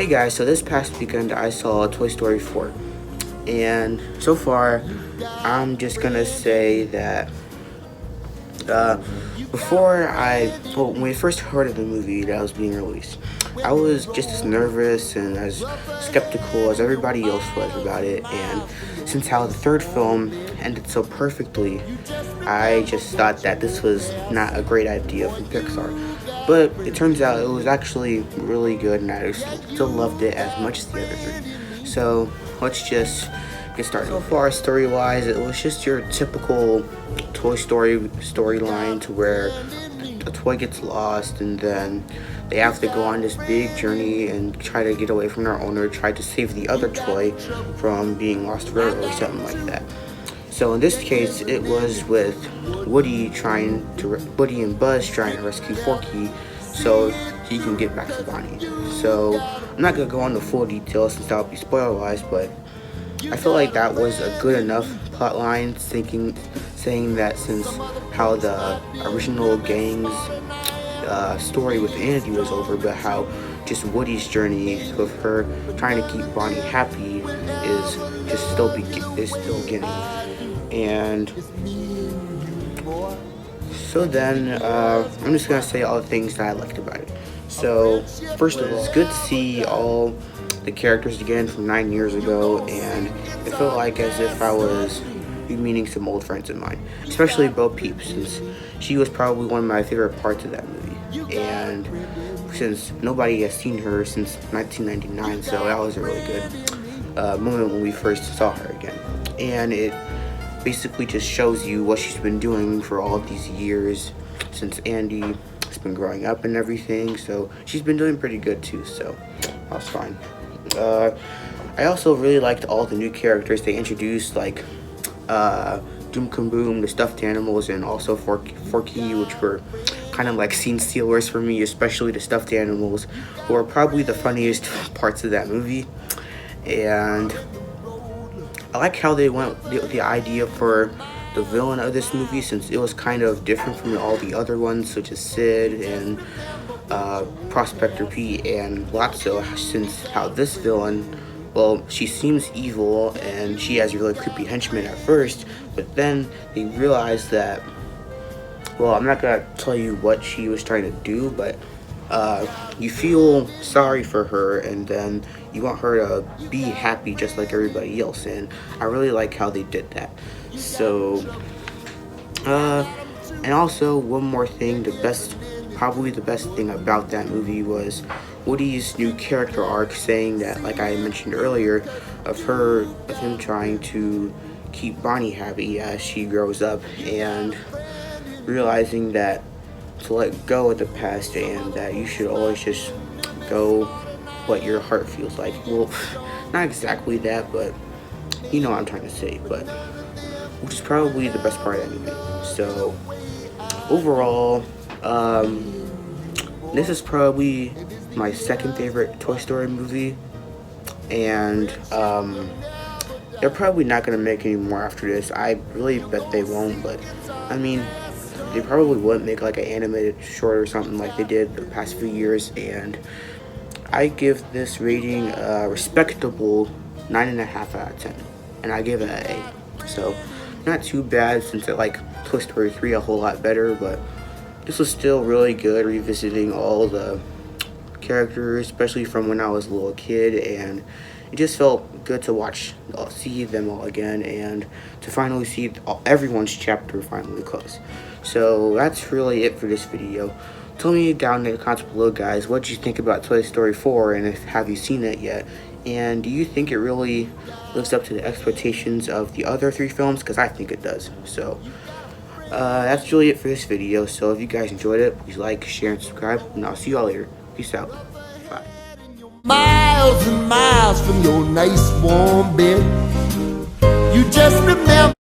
Hey guys, so this past weekend I saw Toy Story 4, and so far I'm just gonna say that uh, when we first heard of the movie that was being released, I was just as nervous and as skeptical as everybody else was about it, and since how the third film ended so perfectly, I just thought that this was not a great idea from Pixar. But it turns out it was actually really good, and I still loved it as much as the other three. So let's just get started. So far, story-wise, it was just your typical Toy Story storyline, to where a toy gets lost, and then they have to go on this big journey and try to get away from their owner, try to save the other toy from being lost forever or something like that. So in this case, it was with Woody and Buzz trying to rescue Forky so he can get back to Bonnie. So I'm not gonna go into full details since that would be spoiler-wise, but I feel like that was a good enough plot line, saying that since how the original gang's story with Andy was over, but how just Woody's journey with her trying to keep Bonnie happy is still beginning. And so then I'm just gonna say all the things that I liked about it. So first of all, it's good to see all the characters again from 9 years ago, and it felt like as if I was meeting some old friends of mine, especially Bo Peep, since she was probably one of my favorite parts of that movie, and since nobody has seen her since 1999, so that was a really good moment when we first saw her again. And it basically just shows you what she's been doing for all of these years since Andy has been growing up and everything, so she's been doing pretty good too, so that was fine. I also really liked all the new characters they introduced, like Doom Kaboom, the stuffed animals, and also Forky, which were kind of like scene stealers for me, especially the stuffed animals, who are probably the funniest parts of that movie. And I like how they went the idea for the villain of this movie, since it was kind of different from all the other ones, such as Sid and Prospector Pete and Lotso, since how this villain, well, she seems evil and she has a really creepy henchman at first, but then they realize that, well, I'm not gonna tell you what she was trying to do, but you feel sorry for her, and then you want her to be happy just like everybody else, and I really like how they did that. So and also one more thing, probably the best thing about that movie was Woody's new character arc, saying that, like I mentioned earlier, of him trying to keep Bonnie happy as she grows up, and realizing that to let go of the past, and that you should always just go what your heart feels like. Well, not exactly that, but you know what I'm trying to say, but which is probably the best part of that movie. So overall, this is probably my second favorite Toy Story movie, and they're probably not gonna make any more after this. I really bet they won't, but I mean, they probably would make like an animated short or something like they did the past few years, and I give this rating a respectable 9.5 out of 10, and I give it an A. So not too bad, since I like Toy Story 3 a whole lot better, but this was still really good, revisiting all the characters, especially from when I was a little kid, and it just felt good to see them all again, and to finally see everyone's chapter finally close. So that's really it for this video. Tell me down in the comments below, guys, what you think about Toy Story 4, and have you seen it yet? And do you think it really lives up to the expectations of the other three films? Because I think it does. So that's really it for this video. So if you guys enjoyed it, please like, share, and subscribe, and I'll see you all later. Peace out. Bye. Miles and miles from your nice warm bed, you just remember